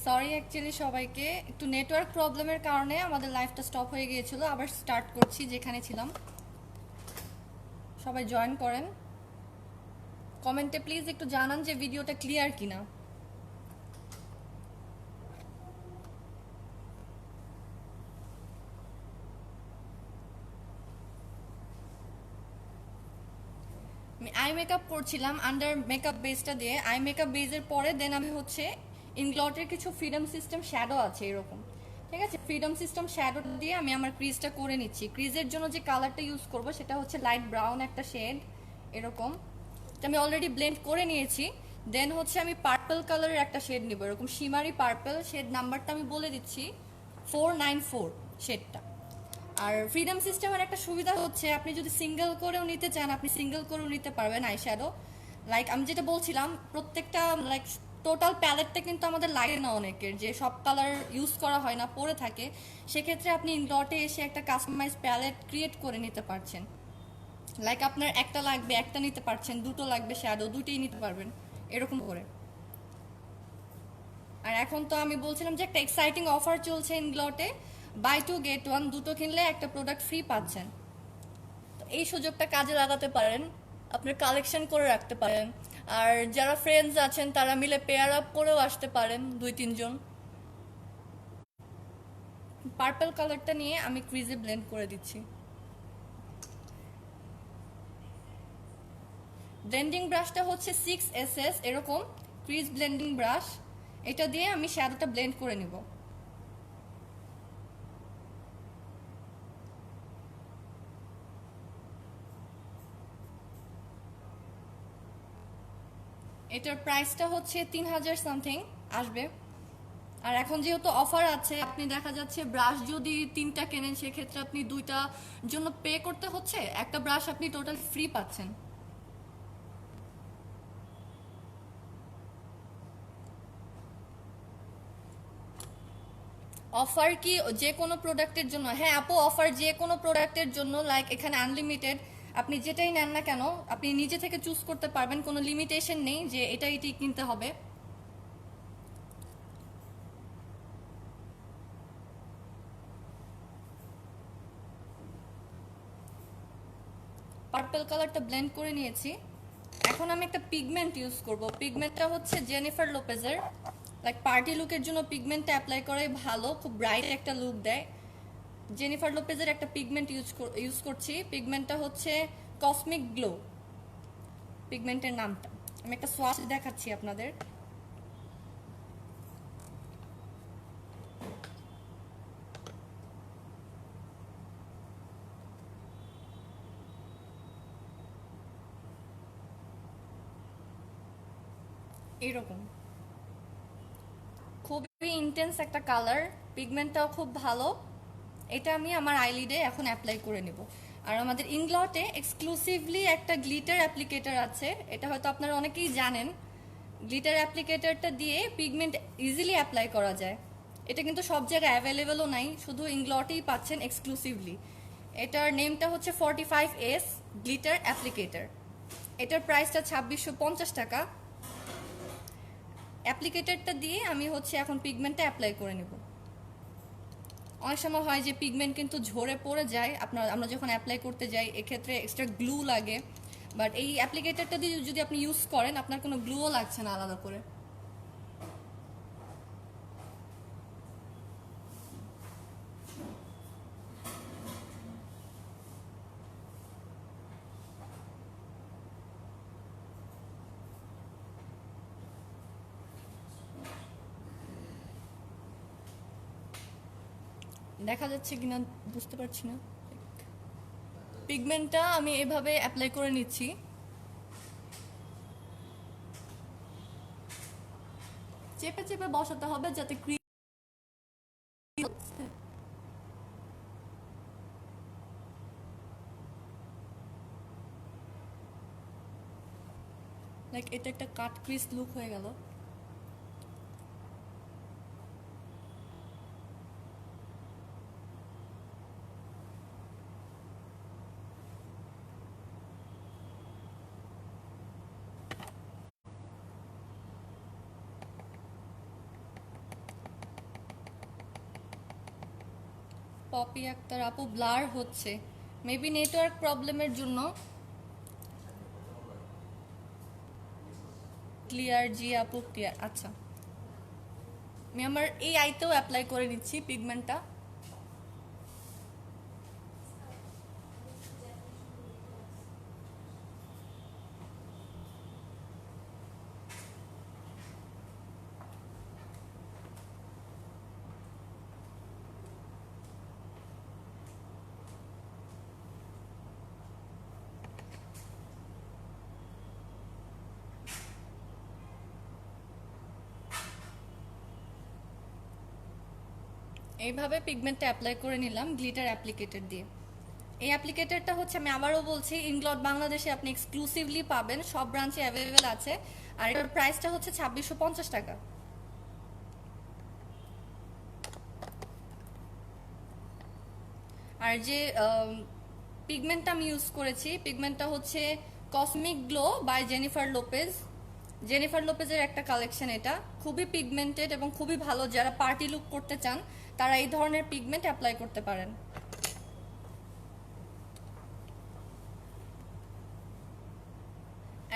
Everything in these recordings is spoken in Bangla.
সরি অ্যাকচুয়ালি সবাইকে একটু নেটওয়ার্ক প্রবলেমের কারণে আমাদের লাইভটা স্টপ হয়ে গিয়েছিল, আবার স্টার্ট করছি যেখানে ছিলাম। সবাই জয়েন করেন, কমেন্টে প্লিজ একটু জানান যে ভিডিওটা ক্লিয়ার কিনা। আমি আই মেকআপ করছিলাম আন্ডার মেকআপ বেসটা দিয়ে। আই মেকআপ বেসের পরে দেন আমি হচ্ছে ইনগ্লটের কিছু ফ্রিডম সিস্টেম শ্যাডো আছে এরকম, ঠিক আছে। ফ্রিডম সিস্টেম শ্যাডো দিয়ে আমি আমার ক্রিজটা করে নিচ্ছি। ক্রিজের জন্য যে কালারটা ইউজ করব সেটা হচ্ছে লাইট ব্রাউন একটা শেড এরকম। এটা আমি অলরেডি ব্লেন্ড করে নিয়েছি। দেন হচ্ছে আমি পার্পল কালারের একটা শেড নিব, এরকম শিমারি পার্পল। শেড নাম্বারটা আমি বলে দিচ্ছি, 494 শেডটা। আর ফ্রিডম সিস্টেমের একটা সুবিধা হচ্ছে আপনি যদি সিঙ্গেল করেও নিতে চান আপনি সিঙ্গেল করেও নিতে পারবেন আই শ্যাডো। লাইক আমি যেটা বলছিলাম, প্রত্যেকটা লাইক টোটাল প্যালেটটা কিন্তু আমাদের লাগে না, অনেকের যে সব কালার ইউজ করা হয় না, পরে থাকে। সেক্ষেত্রে আপনি ইনডটে এসে একটা কাস্টমাইজ প্যালেট ক্রিয়েট করে নিতে পারছেন। লাইক আপনার একটা লাগবে একটা নিতে পারছেন, দুটো লাগবে শ্যাডো দুটোই নিতে পারবেন এরকম করে। আর এখন তো আমি বলছিলাম যে একটা এক্সাইটিং অফার চলছে ইনগ্লটে, বাই টু গেট ওয়ান, দুটো কিনলে একটা প্রোডাক্ট ফ্রি পাচ্ছেন। তো এই সুযোগটা কাজে লাগাতে পারেন, আপনার কালেকশন করে রাখতে পারেন। আর যারা ফ্রেন্ডস আছেন তারা মিলে পেয়ার আপ করেও আসতে পারেন, 2-3 জন। পার্পল কালারটা নিয়ে আমি ক্রিজে ব্লেন্ড করে দিচ্ছি। ব্লেন্ডিং ব্রাশটা হচ্ছে 6SS এরকম ক্রিজ ব্লেন্ডিং ব্রাশ। এটা দিয়ে আমি শ্যাডোটা ব্লেন্ড করে নিব। এটার প্রাইসটা হচ্ছে 3000 সামথিং আসবে। আর এখন যেহেতু অফার আছে, আপনি দেখা যাচ্ছে ব্রাশ যদি 3টা কেনেন সেক্ষেত্রে আপনি 2টা জন্য পে করতে হচ্ছে, একটা ব্রাশ আপনি টোটাল ফ্রি পাচ্ছেন। অফার কি যে কোনো প্রোডাক্টের জন্য? হ্যাঁ আপু, অফার যে কোনো প্রোডাক্টের জন্য। লাইক এখানে আনলিমিটেড, আপনি যেটাই নেন না কেন আপনি নিজে থেকে চুজ করতে পারবেন, কোনো লিমিটেশন নেই যে এটা এটি কিনতে হবে। পার্পল কালারটা ব্লেন্ড করে নিয়েছি। এখন আমি একটা পিগমেন্ট ইউজ করব। পিগমেন্টটা হচ্ছে জেনিফার লোপেজের। লাইক পার্টি লুকের জন্য পিগমেন্টটা অ্যাপ্লাই করাই ভালো, খুব ব্রাইট একটা লুক দেয়। জেনিফার লোপেজের একটা পিগমেন্ট ইউজ করছি। পিগমেন্টটা হচ্ছে কসমিক গ্লো, পিগমেন্টের নামটা। আমি একটা সোয়াচ দেখাচ্ছি আপনাদের। এইরকম খুবই ইন্টেন্স একটা কালার, পিগমেন্টটাও খুব ভালো। এটা আমি আমার আইলিডে এখন অ্যাপ্লাই করে নেব। আর আমাদের ইনগ্লটে এক্সক্লুসিভলি একটা গ্লিটার অ্যাপ্লিকেটর আছে, এটা হয়তো আপনারা অনেকেই জানেন। গ্লিটার অ্যাপ্লিকেটরটা দিয়ে পিগমেন্ট ইজিলি অ্যাপ্লাই করা যায়। এটা কিন্তু সব জায়গায় অ্যাভেলেবেলও নাই, শুধু ইনগ্লটেই পাচ্ছেন এক্সক্লুসিভলি। এটার নেমটা হচ্ছে 45S গ্লিটার অ্যাপ্লিকেটর। এটার প্রাইসটা 2650 টাকা। অ্যাপ্লিকেটরটা দিয়ে আমি হচ্ছে এখন পিগমেন্টটা অ্যাপ্লাই করে নেব। অনেক সময় হয় যে পিগমেন্ট কিন্তু ঝরে পড়ে যায় আমরা যখন অ্যাপ্লাই করতে যাই, এক্ষেত্রে এক্সট্রা গ্লু লাগে। বাট এই অ্যাপ্লিকেটরটা দিয়ে যদি আপনি ইউজ করেন আপনার কোনো গ্লুও লাগছে না আলাদা করে। দেখা যাচ্ছে কিনা বুঝতে পারছি না। পিগমেন্টটা আমি এভাবে অ্যাপ্লাই করে নিচ্ছি। চেপে চেপে বসাতে হবে যাতে ক্রিম, লাইক এটা একটা কাট ক্রিস লুক হয়ে গেল। পপি আক্তার আপু ব্লার হচ্ছে, মেবি নেটওয়ার্ক প্রবলেমের জন্য। ক্লিয়ার জি আপু ক্লিয়ার। আচ্ছা, আমি আমার এই আইতেও অ্যাপ্লাই করে নিচ্ছি পিগমেন্টটা। এইভাবে পিগমেন্টটা অ্যাপ্লাই করে নিলাম গ্লিটার অ্যাপ্লিকেটর দিয়ে। এই অ্যাপ্লিকেটরটা হচ্ছে, আমি আবারও বলছি, ইনগ্লট বাংলাদেশে আপনি এক্সক্লুসিভলি পাবেন, সব ব্রাঞ্চে অ্যাভেলেবেল আছে। আর এটার প্রাইসটা হচ্ছে 2650 টাকা। আর যে পিগমেন্টটা আমি ইউজ করেছি, পিগমেন্টটা হচ্ছে cosmic glow by Jennifer Lopez. Jennifer লোপেজের একটা কালেকশন এটা, খুবই পিগমেন্টেড এবং খুবই ভালো। যারা পার্টি লুক করতে চান তারা এই ধরনের পিগমেন্ট অ্যাপ্লাই করতে পারেন।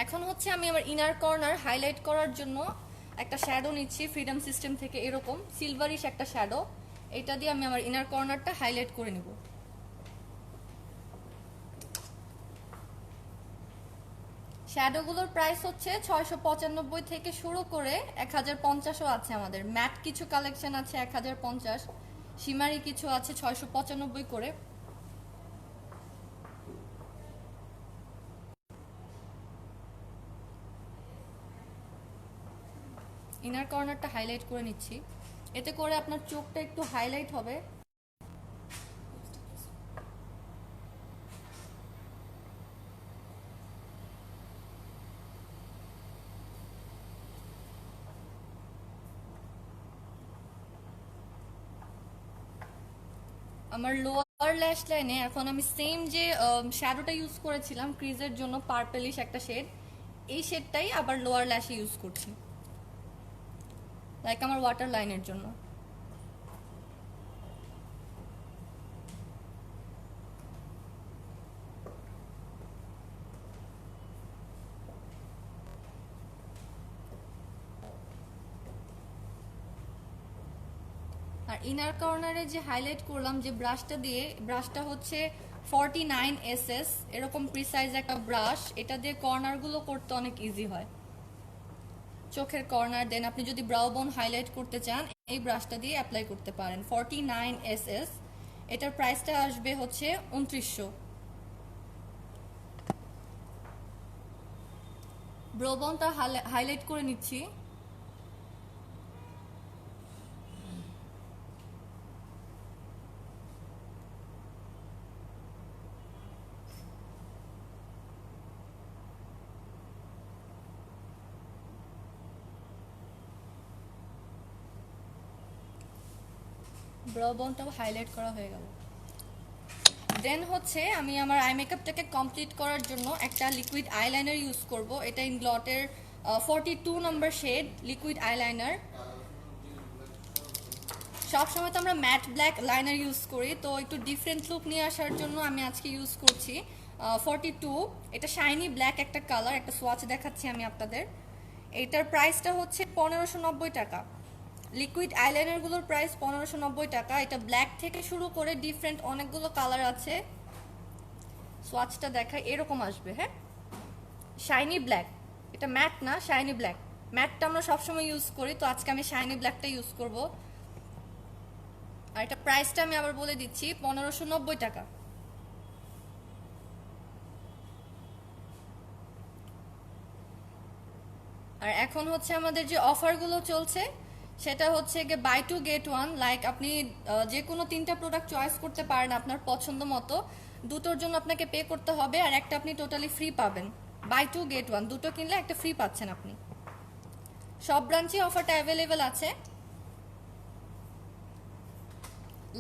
এখন হচ্ছে আমি আমার ইনার কর্নার হাইলাইট করার জন্য একটা শ্যাডো নিচ্ছি ফ্রিডম সিস্টেম থেকে, এরকম সিলভারিশ একটা শ্যাডো। এটা দিয়ে আমি আমার ইনার কর্নারটা হাইলাইট করে নিব। শ্যাডোগুলোর প্রাইস হচ্ছে 695 থেকে শুরু করে 1050ও আছে। আমাদের ম্যাট কিছু কালেকশন আছে 1050, শিমারি কিছু আছে 695 করে। ইনার কর্নারটা হাইলাইট করে নিচ্ছি, এতে করে আপনার চোখটা একটু হাইলাইট হবে। আমার লোয়ার ল্যাশ লাইনে এখন আমি সেম যে শ্যাডোটা ইউজ করেছিলাম ক্রিজের জন্য, পার্পলিশ একটা শেড, এই শেডটাই আবার লোয়ার ল্যাশে ইউজ করছি, লাইক আমার ওয়াটার লাইনের জন্য। আর ইনার কর্নারে যে হাইলাইট করলাম যে ব্রাশটা দিয়ে, ব্রাশটা হচ্ছে 49SS, এরকম প্রিসাইজ একটা ব্রাশ। এটা দিয়ে কর্নারগুলো করতে অনেক ইজি হয়, চোখের কর্নার। দেন আপনি যদি ব্রাউ বোন হাইলাইট করতে চান এই ব্রাশটা দিয়ে অ্যাপ্লাই করতে পারেন। 49SS, এটার প্রাইসটা আসবে হচ্ছে 2900। ব্রাউ বোনটা হাইলাইট করে নিচ্ছি। ব্রাউ বোনটাও হাইলাইট করা হয়ে গেল। দেন হচ্ছে আমি আমার আই মেকআপটাকে কমপ্লিট করার জন্য একটা লিকুইড আইলাইনার ইউজ করব। এটা ইনগ্লটের 42 নম্বর শেড লিকুইড আইলাইনার। সবসময় তো আমরা ম্যাট ব্ল্যাক লাইনার ইউজ করি, তো একটু ডিফারেন্ট লুক নিয়ে আসার জন্য আমি আজকে ইউজ করছি 42। এটা শাইনি ব্ল্যাক একটা কালার, একটা সোয়াচ দেখাচ্ছি আমি আপনাদের। এটার প্রাইসটা হচ্ছে 1590 টাকা। লিকুইড আইলাইনারগুলোর প্রাইস 1590 টাকা। এটা ব্ল্যাক থেকে শুরু করে ডিফারেন্ট অনেকগুলো কালার আছে। সোয়াচটা দেখাই, এরকম আসবে। হ্যাঁ, শাইনি ব্ল্যাক, এটা ম্যাট না, শাইনি ব্ল্যাক। ম্যাটটা আমরা সবসময় ইউজ করি, তো আজকে আমি শাইনি ব্ল্যাকটা ইউজ করব। আর এটা প্রাইসটা আমি আবার বলে দিচ্ছি, 1590 টাকা। আর এখন হচ্ছে আমাদের যে অফারগুলো চলছে সেটা হচ্ছে গিয়ে buy two get one. Like আপনি যে কোনো 3টা প্রোডাক্ট চয়েস করতে পারেন আপনার পছন্দ মতো, দুটোর জন্য আপনাকে পে করতে হবে আর একটা আপনি টোটালি ফ্রি পাবেন। বাই টু গেট ওয়ান, দুটো কিনলে একটা ফ্রি পাচ্ছেন আপনি। সব ব্রাঞ্চে অফারটা অ্যাভেলেবেল আছে।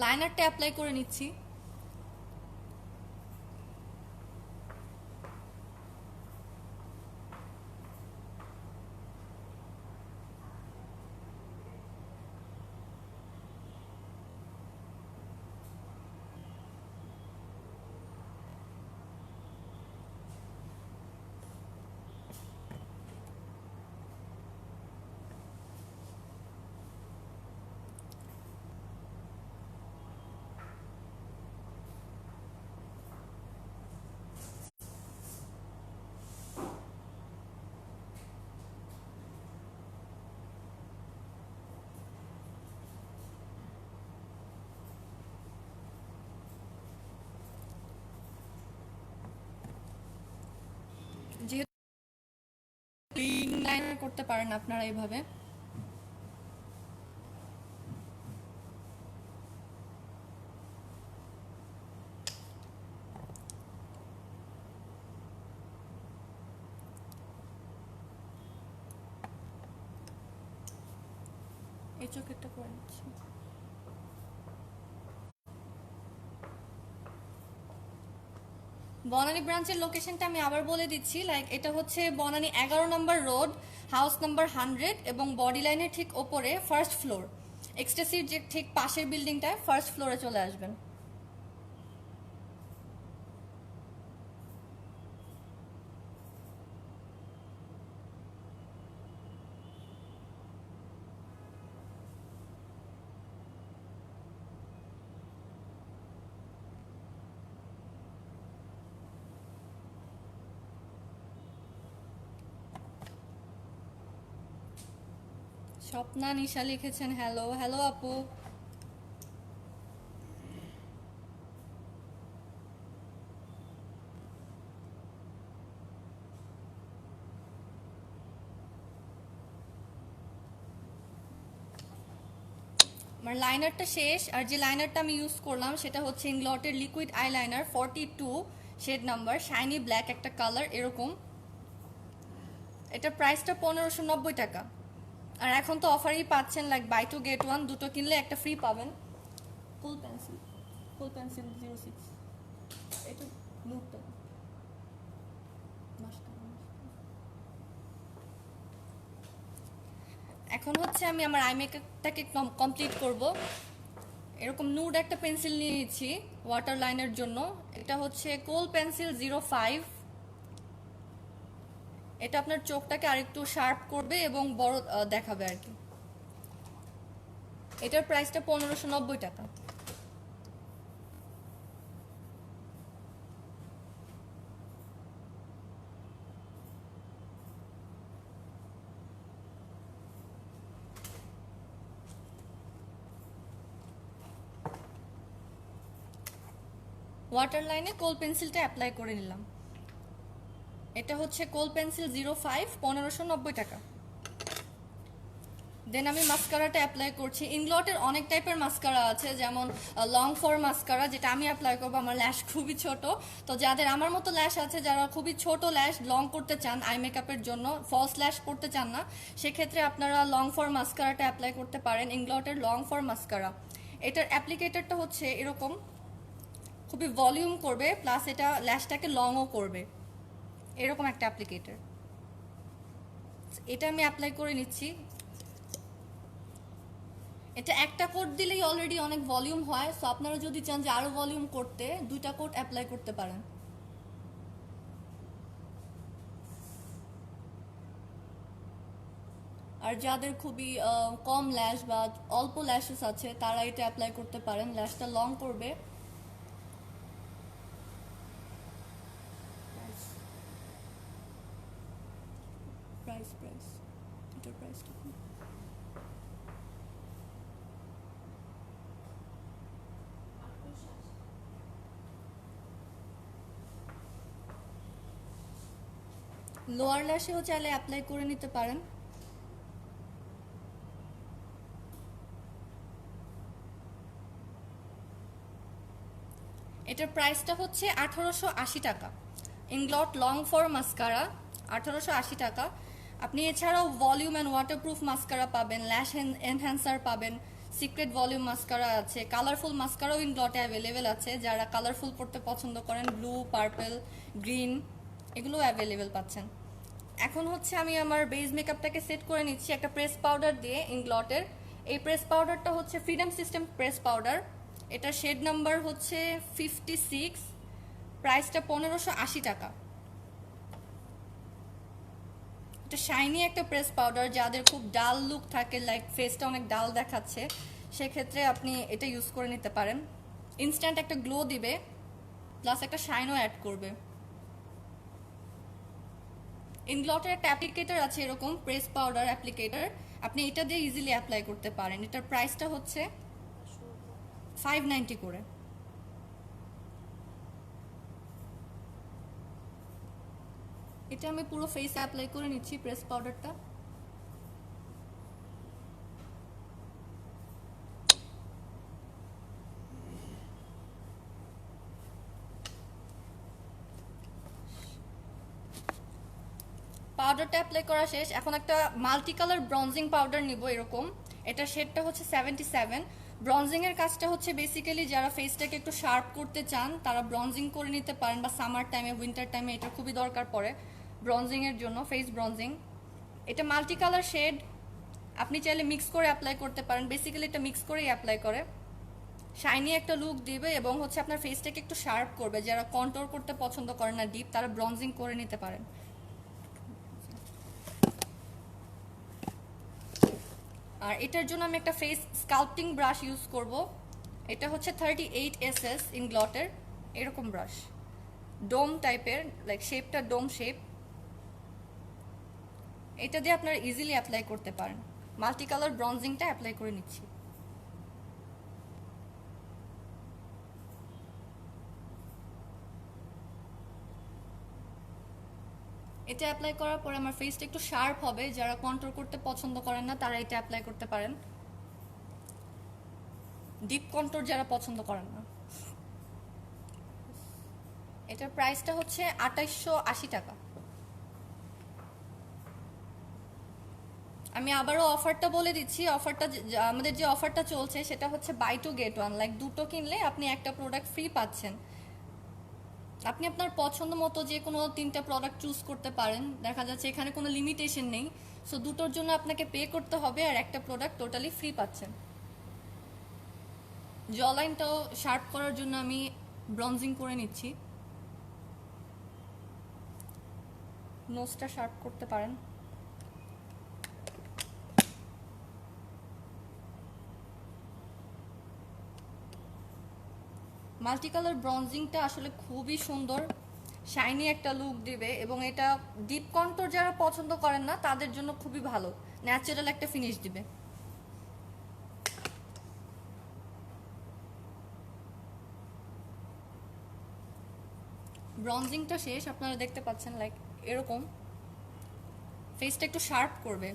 লাইনারটা অ্যাপ্লাই করে নিচ্ছি। করতে পারেন আপনারা এইভাবে। এই চোখেরটা করে নিচ্ছি। বনানী ব্রাঞ্চের লোকেশনটা আমি আবার বলে দিচ্ছি, লাইক এটা হচ্ছে বনানী 11 নম্বর রোড, হাউস নাম্বার 100, এবং বডি লাইনের ঠিক ওপরে ফার্স্ট ফ্লোর, এক্সটেসির যে ঠিক পাশের বিল্ডিংটায় ফার্স্ট ফ্লোরে চলে আসবেন। স্বপ্না নিশা লিখেছেন হ্যালো। হ্যালো আপু। আমার লাইনারটা শেষ, আর যে লাইনারটা আমি ইউজ করলাম সেটা হচ্ছে ইংলটের liquid eyeliner 42 shade number, shiny black একটা কালার এরকম। এটার প্রাইসটা 1590 টাকা। আর এখন তো অফারই পাচ্ছেন, like buy two get one, দুটো কিনলে একটা ফ্রি পাবেন। ফুল পেন্সিল 06, এটা লুকটা এখন হচ্ছে আমি আমার আই মেকআপটাকে কমপ্লিট করব। এরকম নুড একটা পেন্সিল নিয়ে নিচ্ছি ওয়াটার লাইনের জন্য। এটা হচ্ছে কোল পেন্সিল 05। এটা আপনার চোখটাকে আরেকটু শার্প করবে এবং বড় দেখাবে আর কি। এটার প্রাইসটা 1590 টাকা। ওয়াটার লাইনে কোল পেন্সিলটা অ্যাপ্লাই করে নিলাম। এটা হচ্ছে কোল পেন্সিল 05, 1590 টাকা। দেন আমি মাস্কারাটা অ্যাপ্লাই করছি। ইংলটের অনেক টাইপের মাস্কারা আছে, যেমন লং ফর মাস্কারা, যেটা আমি অ্যাপ্লাই করবো। আমার ল্যাশ খুবই ছোট, তো যাদের আমার মতো ল্যাশ আছে, যারা খুবই ছোট ল্যাশ লং করতে চান আই মেকআপের জন্য, ফলস ল্যাশ করতে চান না, সেক্ষেত্রে আপনারা লং ফর মাস্কারাটা অ্যাপ্লাই করতে পারেন। ইংলটের লং ফর মাস্কারা, এটার অ্যাপ্লিকেটরটা হচ্ছে এরকম, খুবই ভলিউম করবে, প্লাস এটা ল্যাশটাকে লংও করবে, এরকম একটা অ্যাপ্লিকেটর। এটা আমি অ্যাপ্লাই করে নিচ্ছি। এটা একটা কোট দিলেই অলরেডি অনেক ভলিউম হয়, সো আপনারা যদি চান যে আরো ভলিউম করতে, দুইটা কোট অ্যাপ্লাই করতে পারেন। আর যাদের খুবই কম ল্যাশ বা অল্প ল্যাশেস আছে, তারা এটা অ্যাপ্লাই করতে পারেন, ল্যাশটা লং করবে। প্রাইস প্রাইস এটার প্রাইসটা লোয়ার ল্যাশেও চাইলে অ্যাপ্লাই করে নিতে পারেন। এটার প্রাইসটা হচ্ছে 1880 টাকা। ইংলট লং ফর মাস্কারা 1880 টাকা। আপনি এছাড়াও ভলিউম অ্যান্ড ওয়াটারপ্রুফ মাস্কারা পাবেন, ল্যাশ এনহ্যান্সার পাবেন, সিক্রেট ভলিউম মাস্কারা আছে, কালারফুল মাস্কারাও ইংলটে অ্যাভেলেবেল আছে। যারা কালারফুল পড়তে পছন্দ করেন, ব্লু, পার্পল, গ্রিন, এগুলো অ্যাভেলেবেল পাচ্ছেন। এখন হচ্ছে আমি আমার বেস মেকআপটাকে সেট করে নিচ্ছি একটা প্রেস পাউডার দিয়ে ইংলটের। এই প্রেস পাউডারটা হচ্ছে ফ্রিডম সিস্টেম প্রেস পাউডার। এটা শেড নাম্বার হচ্ছে 56, প্রাইসটা 1580 টাকা। এটা শাইনি একটা প্রেস পাউডার, যাদের খুব ডাল লুক থাকে, লাইক ফেসটা অনেক ডাল দেখাচ্ছে, সেক্ষেত্রে আপনি এটা ইউজ করে নিতে পারেন। ইনস্ট্যান্ট একটা গ্লো দিবে, প্লাস একটা শাইনও অ্যাড করবে। ইংলটের একটা অ্যাপ্লিকেটর আছে এরকম প্রেস পাউডার অ্যাপ্লিকেটর, আপনি এটা দিয়ে ইজিলি অ্যাপ্লাই করতে পারেন। এটার প্রাইসটা হচ্ছে 590 করে। এটা আমি পুরো ফেসে অ্যাপ্লাই করে নিচ্ছি প্রেস পাউডারটা। পাউডারটা অ্যাপ্লাই করা শেষ। এখন একটা মাল্টি কালার ব্রঞ্জিং পাউডার নিব এরকম। এটা শেডটা হচ্ছে 77। ব্রঞ্জিং এর কাজটা হচ্ছে বেসিক্যালি যারা ফেসটাকে একটু শার্প করতে চান তারা ব্রঞ্জিং করে নিতে পারেন, বা সামার টাইমে উইন্টার টাইমে এটা খুবই দরকার পড়ে ব্রঞ্জিং এর জন্য, ফেস ব্রঞ্জিং। এটা মাল্টি কালার শেড, আপনি চাইলে মিক্স করে অ্যাপ্লাই করতে পারেন। বেসিক্যালি এটা মিক্স করেই অ্যাপ্লাই করে, শাইনি একটা লুক দিবে এবং হচ্ছে আপনার ফেসটাকে একটু শার্প করবে। যারা কন্ট্রোল করতে পছন্দ করেন না ডিপ, তারা ব্রঞ্জিং করে নিতে পারেন। আর এটার জন্য আমি একটা ফেস স্কাল্পটিং ব্রাশ ইউজ করব। এটা হচ্ছে 38SS ইনগ্লটের এরকম ব্রাশ, ডোম টাইপের, লাইক শেপটা ডোম শেপ। এটা দিয়ে আপনারা ইজিলি অ্যাপ্লাই করতে পারেন। মাল্টি কালার ব্রঞ্জিংটা অ্যাপ্লাই করে নিচ্ছি। এটা অ্যাপ্লাই করার পরে আমার ফেসটা একটু শার্প হবে। যারা কন্ট্রোল করতে পছন্দ করেন না তারা এটা অ্যাপ্লাই করতে পারেন, ডিপ কন্ট্রোল যারা পছন্দ করেন না। এটার প্রাইসটা হচ্ছে 2880 টাকা। আমি আবারও অফারটা বলে দিচ্ছি। অফারটা আমাদের যে অফারটা চলছে সেটা হচ্ছে buy two get one, like দুটো কিনলে আপনি একটা প্রোডাক্ট ফ্রি পাচ্ছেন। আপনি আপনার পছন্দ মতো যে কোনো 3টা প্রোডাক্ট চুজ করতে পারেন। দেখা যাচ্ছে এখানে কোনো লিমিটেশন নেই, সো দুটোর জন্য আপনাকে পে করতে হবে আর একটা প্রোডাক্ট টোটালি ফ্রি পাচ্ছেন। জ লাইনটাও শার্প করার জন্য আমি ব্রঞ্জিং করে নিচ্ছি। নোজটা শার্প করতে পারেন। মাল্টি কালার ব্রঞ্জিংটা আসলে খুবই সুন্দর, শাইনি একটা লুক দিবে এবং এটা ডিপ কন্ট্রোল যারা পছন্দ করেন না তাদের জন্য খুবই ভালো, ন্যাচারাল একটা ফিনিশ দিবে। ব্রঞ্জিংটা শেষ, আপনারা দেখতে পাচ্ছেন লাইক এরকম ফেসটা একটু শার্প করবে।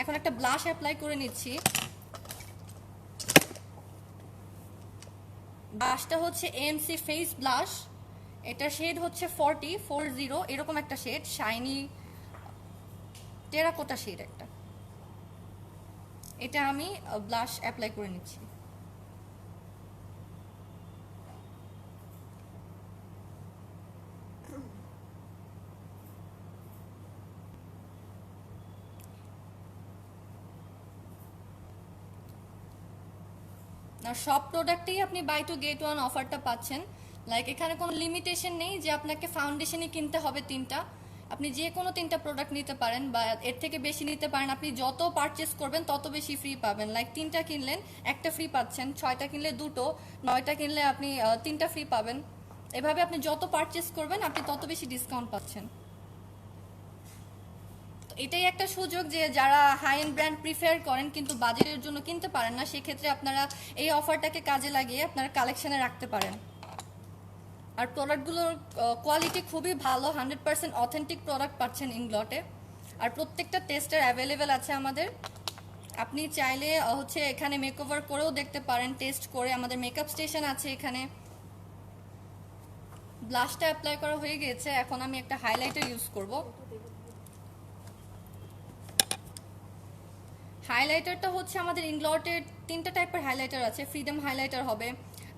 এখন একটা ব্লাশ অ্যাপ্লাই করে নিচ্ছি। ব্লাশটা হচ্ছে AMC ফেস ব্লাশ। এটা শেড হচ্ছে 40 এরকম একটা শেড, শাইনি টেরাকোটা শেড একটা। এটা আমি ব্লাশ অ্যাপ্লাই করে নিচ্ছি। আর সব প্রোডাক্টেই আপনি বাই টু গেট ওয়ান অফারটা পাচ্ছেন। লাইক এখানে কোনো লিমিটেশন নেই যে আপনাকে ফাউন্ডেশনই কিনতে হবে 3টা। আপনি যে কোনো 3টা প্রোডাক্ট নিতে পারেন বা এর থেকে বেশি নিতে পারেন। আপনি যত পারচেস করবেন তত বেশি ফ্রি পাবেন। লাইক 3টা কিনলেন একটা ফ্রি পাচ্ছেন, 6টা কিনলে 2টো, 9টা কিনলে আপনি 3টা ফ্রি পাবেন। এভাবে আপনি যত পারচেস করবেন আপনি তত বেশি ডিসকাউন্ট পাচ্ছেন। এটাই একটা সুযোগ যে যারা হাই এন্ড ব্র্যান্ড প্রিফার করেন কিন্তু বাজেটের জন্য কিনতে পারেন না, সেক্ষেত্রে আপনারা এই অফারটাকে কাজে লাগিয়ে আপনারা কালেকশনে রাখতে পারেন। আর প্রোডাক্টগুলোর কোয়ালিটি খুবই ভালো, 100% অথেন্টিক প্রোডাক্ট পাচ্ছেন ইনগ্লটে। আর প্রত্যেকটা টেস্টার অ্যাভেলেবেল আছে আমাদের। আপনি চাইলে হচ্ছে এখানে মেকওভার করেও দেখতে পারেন, টেস্ট করে। আমাদের মেকআপ স্টেশন আছে এখানে। ব্লাশটা অ্যাপ্লাই করা হয়ে গেছে, এখন আমি একটা হাইলাইটার ইউজ করব। হাইলাইটারটা হচ্ছে আমাদের ইনগ্লটের 3টা টাইপের হাইলাইটার আছে। ফ্রিডম হাইলাইটার হবে,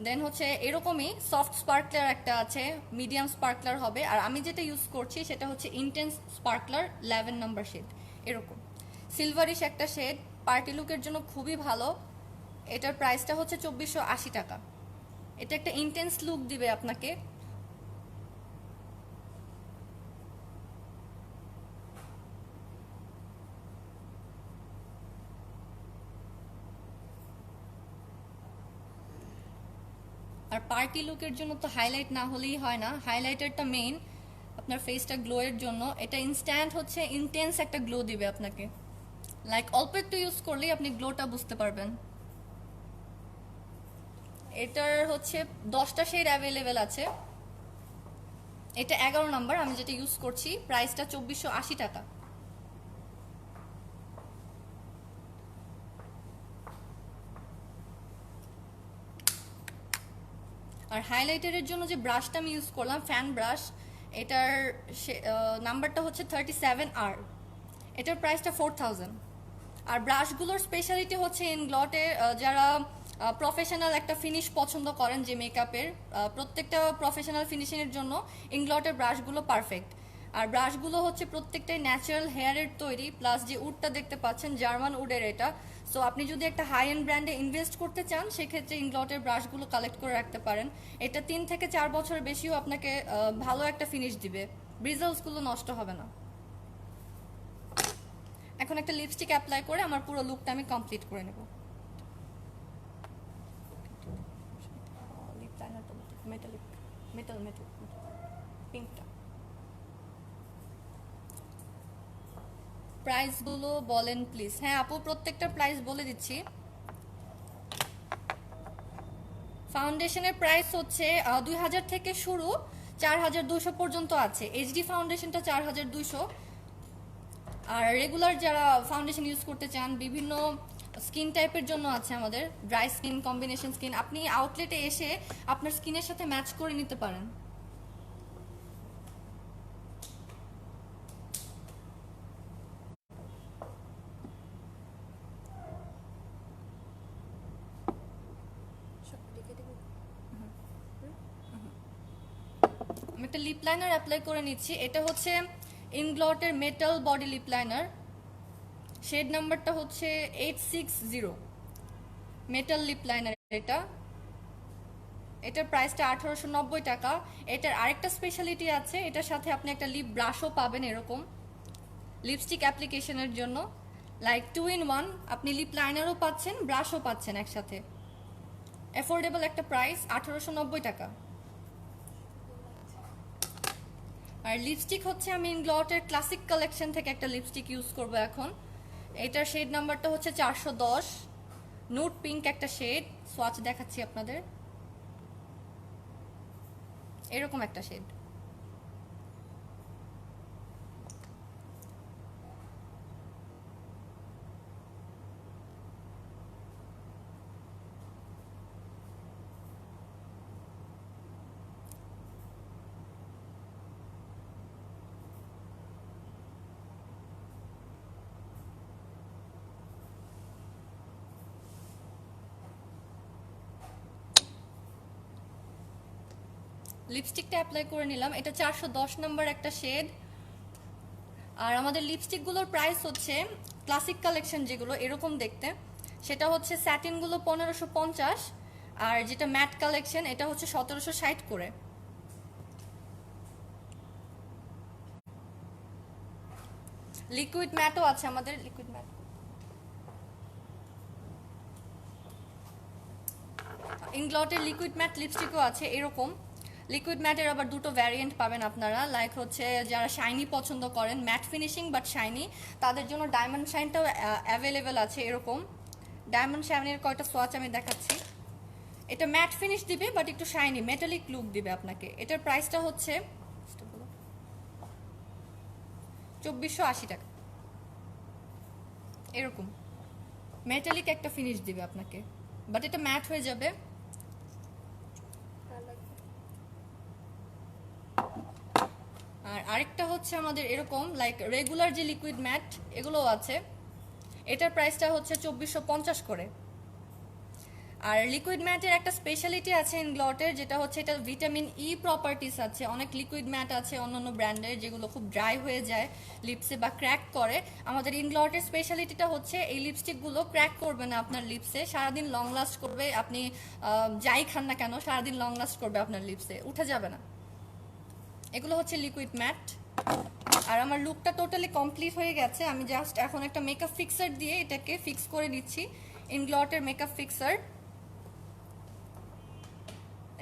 দেন হচ্ছে এরকমই সফট স্পার্কলার একটা আছে, মিডিয়াম স্পার্কলার হবে, আর আমি যেটা ইউজ করছি সেটা হচ্ছে ইন্টেন্স স্পার্কলার 11 নাম্বার শেড। এরকম সিলভারিশ একটা শেড, পার্টি লুকের জন্য খুবই ভালো। এটার প্রাইসটা হচ্ছে 2480 টাকা। এটা একটা ইন্টেন্স লুক দিবে আপনাকে। আর পার্টি লুকের জন্য তো হাইলাইট না হলেই হয় না, হাইলাইটারটা মেইন আপনার ফেসটা গ্লো এর জন্য। এটা ইনস্ট্যান্ট হচ্ছে ইন্টেন্স একটা গ্লো দিবে আপনাকে। লাইক অল্প একটু ইউজ করলেই আপনি গ্লোটা বুঝতে পারবেন। এটার হচ্ছে 10টা শেড অ্যাভেলেবেল আছে। এটা 11 নাম্বার আমি যেটা ইউজ করছি, প্রাইসটা 2480 টাকা। আর হাইলাইটারের জন্য যে ব্রাশটা আমি ইউজ করলাম, ফ্যান ব্রাশ, এটার নাম্বারটা হচ্ছে 37R। এটার প্রাইসটা 4000। আর ব্রাশগুলোর স্পেশালিটি হচ্ছে ইনগ্লটে যারা প্রফেশনাল একটা ফিনিশ পছন্দ করেন, যে মেকআপের প্রত্যেকটা প্রফেশনাল ফিনিশিংয়ের জন্য ইনগ্লটের ব্রাশগুলো পারফেক্ট। আর ব্রাশগুলো হচ্ছে প্রত্যেকটাই ন্যাচারাল হেয়ারের তৈরি, প্লাস যে উডটা দেখতে পাচ্ছেন জার্মান উডের এটা। সো আপনি যদি একটা হাই এন্ড ব্র্যান্ডে ইনভেস্ট করতে চান সেক্ষেত্রে ইনগ্লটের ব্রাশগুলো কালেক্ট করে রাখতে পারেন। এটা 3 থেকে 4 বছরের বেশিও আপনাকে ভালো একটা ফিনিশ দিবে, ব্রিজলসগুলো নষ্ট হবে না। এখন একটা লিপস্টিক অ্যাপ্লাই করে আমার পুরো লুকটা আমি কমপ্লিট করে নেব। লিপ লাইনারটা মেটালিক, মেটাল মেটাল পিঙ্কটা। প্রাইসগুলো বলেন প্লিজ। হ্যাঁ আপু, প্রত্যেকটা প্রাইস বলে দিচ্ছি। ফাউন্ডেশনের প্রাইস হচ্ছে 2000 থেকে শুরু, 4200 পর্যন্ত আছে। এইচডি ফাউন্ডেশনটা 4200। আর রেগুলার যারা ফাউন্ডেশন ইউজ করতে চান, বিভিন্ন স্কিন টাইপের জন্য আছে আমাদের ড্রাই স্কিন, কম্বিনেশন স্কিন, আপনি আউটলেটে এসে আপনার স্কিনের সাথে ম্যাচ করে নিতে পারেন। আমি একটা লিপ লাইনার অ্যাপ্লাই করে নিচ্ছি। এটা হচ্ছে ইনগ্লটের metal body lip liner, shade নাম্বারটা হচ্ছে 860। মেটাল লিপ লাইনার এটা। এটার প্রাইসটা 1890 টাকা। এটার আরেকটা স্পেশালিটি আছে, এটার সাথে আপনি একটা লিপ ব্রাশও পাবেন এরকম লিপস্টিক অ্যাপ্লিকেশনের জন্য, লাইক 2 in 1। আপনি লিপ লাইনারও পাচ্ছেন, ব্রাশও পাচ্ছেন একসাথে। অ্যাফোর্ডেবল একটা প্রাইস, 1890 টাকা। আর লিপস্টিক হচ্ছে আমি ইনগ্লটের ক্লাসিক কালেকশন থেকে একটা লিপস্টিক ইউজ করব এখন। এটার শেড নাম্বারটা হচ্ছে 410, নুড পিঙ্ক একটা শেড। সোয়াচ দেখাচ্ছি আপনাদের, এরকম একটা শেড। লিপস্টিকটা অ্যাপ্লাই করে নিলাম। এটা 410 নাম্বার একটা শেড। আর আমাদের লিপস্টিকগুলোর প্রাইস হচ্ছে ক্লাসিক কালেকশন যেগুলো এরকম দেখতে, সেটা হচ্ছে স্যাটিনগুলো 1550, আর যেটা ম্যাট কালেকশন এটা হচ্ছে 1760 করে। লিকুইড ম্যাটও আছে আমাদের, লিকুইড ম্যাট। ইনগ্লটের লিকুইড ম্যাট লিপস্টিকও আছে এরকম। লিকুইড ম্যাটের আবার দুটো ভ্যারিয়েন্ট পাবেন আপনারা, লাইক হচ্ছে যারা শাইনি পছন্দ করেন, ম্যাট ফিনিশিং বাট শাইনি, তাদের জন্য ডায়মন্ড শাইনটাও অ্যাভেলেবেল আছে এরকম। ডায়মন্ড শাইনের কয়টা সোয়াচ আমি দেখাচ্ছি। এটা ম্যাট ফিনিশ দিবে বাট একটু শাইনি মেটালিক লুক দিবে আপনাকে। এটার প্রাইসটা হচ্ছে 2480 টাকা। এরকম মেটালিক একটা ফিনিশ দিবে আপনাকে, বাট এটা ম্যাট হয়ে যাবে। আর আরেকটা হচ্ছে আমাদের এরকম লাইক রেগুলার যে লিকুইড ম্যাট এগুলোও আছে। এটার প্রাইসটা হচ্ছে 2450 করে। আর লিকুইড ম্যাটের একটা স্পেশালিটি আছে ইনগ্লটের, যেটা হচ্ছে এটা ভিটামিন ই প্রপার্টিস আছে। অনেক লিকুইড ম্যাট আছে অন্যান্য ব্র্যান্ডের যেগুলো খুব ড্রাই হয়ে যায় লিপসে বা ক্র্যাক করে। আমাদের ইনগ্লটের স্পেশালিটিটা হচ্ছে এই লিপস্টিকগুলো ক্র্যাক করবে না আপনার লিপসে, সারাদিন লং লাস্ট করবে। আপনি যাই খান না কেন সারাদিন লং লাস্ট করবে আপনার লিপসে, উঠে যাবে না। এগুলো হচ্ছে লিকুইড ম্যাট। আর আমার লুকটা টোটালি কমপ্লিট হয়ে গেছে। আমি জাস্ট এখন একটা মেকআপ ফিক্সার দিয়ে এটাকে ফিক্স করে নিচ্ছি। ইনগ্লটের মেকআপ ফিক্সার,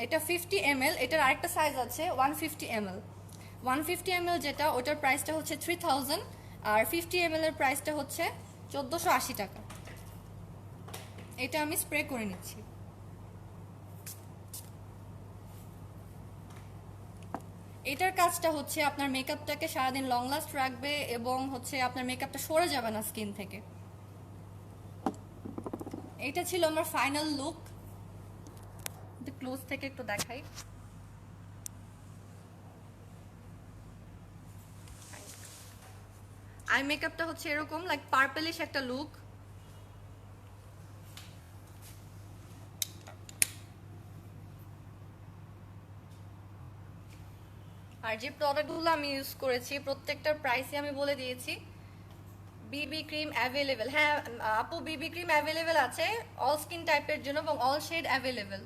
এটা 50 ml। এটার আরেকটা সাইজ আছে 150 ml। 150 ml যেটা, ওটার প্রাইসটা হচ্ছে 3000, আর 50 ml এর প্রাইসটা হচ্ছে 1480 টাকা। এটা আমি স্প্রে করে নিচ্ছি। এটার কাজটা হচ্ছে আপনার মেকআপটাকে সারাদিন লং লাস্ট রাখবে এবং হচ্ছে আপনার মেকআপটা সরে যাবে না স্কিন থেকে। এটা ছিল আমার ফাইনাল লুক। ক্লোজ থেকে একটু দেখাই। আই মেকআপটা হচ্ছে এরকম লাইক পার্পলিশ একটা লুক। আর যে প্রোডাক্টগুলো আমি ইউজ করেছি প্রত্যেকটার প্রাইসই আমি বলে দিয়েছি। বিবি ক্রিম অ্যাভেলেবেল, হ্যাঁ আপু বিবি ক্রিম অ্যাভেলেবেল আছে অল স্কিন টাইপের জন্য এবং অল শেড অ্যাভেলেবেল।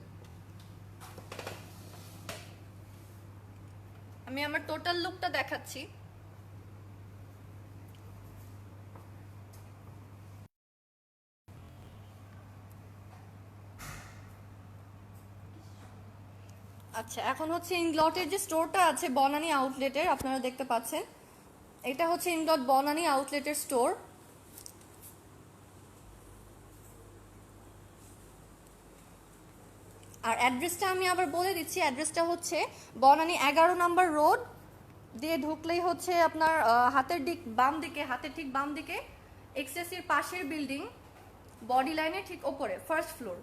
আমি আমার টোটাল লুকটা দেখাচ্ছি। আচ্ছা এখন হচ্ছে ইনগ্লটের যে স্টোরটা আছে বনানী আউটলেটের, আপনারা দেখতে পাচ্ছেন এটা হচ্ছে ইনগ্লট বনানী আউটলেটের স্টোর। আর অ্যাড্রেসটা আমি আবার বলে দিচ্ছি, অ্যাড্রেসটা হচ্ছে বনানী 11 নম্বর রোড দিয়ে ঢুকলেই হচ্ছে আপনার হাতের ঠিক বাম দিকে এক্সএসির পাশের বিল্ডিং, বডি লাইনের ঠিক ওপরে ফার্স্ট ফ্লোর।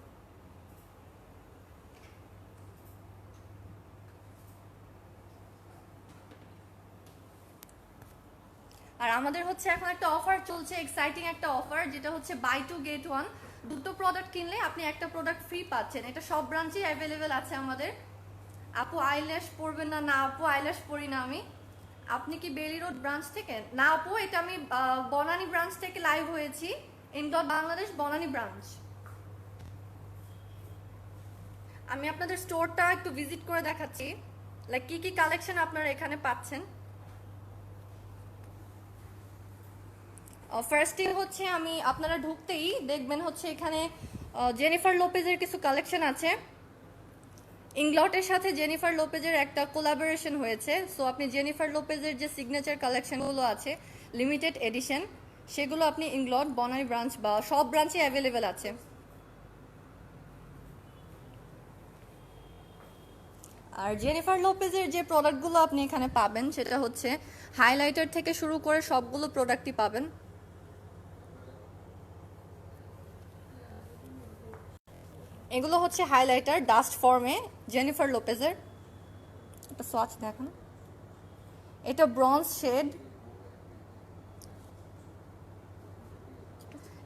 আর আমাদের হচ্ছে এখন একটা অফার চলছে, এক্সাইটিং একটা অফার, যেটা হচ্ছে বাই টু গেট ওয়ান। দুটো প্রোডাক্ট কিনলে আপনি একটা প্রোডাক্ট ফ্রি পাচ্ছেন। এটা সব ব্রাঞ্চেই অ্যাভেলেবেল আছে আমাদের। আপু আইল্যাশ পরবেন না? না আপু আইল্যাশ পরি না আমি। আপনি কি বেলি রোড ব্রাঞ্চ থেকে? না আপু এটা আমি বনানী ব্রাঞ্চ থেকে লাইভ হয়েছি, ইনডট বাংলাদেশ বনানী ব্রাঞ্চ। আমি আপনাদের স্টোরটা একটু ভিজিট করে দেখাচ্ছি, লাইক কি কি কালেকশন আপনারা এখানে পাচ্ছেন। ফার্স্টে হচ্ছে আমি আপনারা ঢুকতেই দেখবেন হচ্ছে এখানে জেনিফার লোপেজের কিছু কালেকশন আছে। ইংলটের সাথে জেনিফার লোপেজের একটা কোলাবোরেশন হয়েছে, সো আপনি জেনিফার লোপেজের যে সিগনেচার কালেকশনগুলো আছে লিমিটেড এডিশন, সেগুলো আপনি ইংলট বনানী ব্রাঞ্চ বা সব ব্রাঞ্চে অ্যাভেলেবেল আছে। আর জেনিফার লোপেজের যে প্রোডাক্টগুলো আপনি এখানে পাবেন সেটা হচ্ছে হাইলাইটার থেকে শুরু করে সবগুলো প্রোডাক্টই পাবেন। এগুলো হচ্ছে হাইলাইটার ডাস্ট ফর্মে জেনিফার লোপেজের। এটা সোয়াচ দেখুন, এটা ব্রঞ্জ শেড,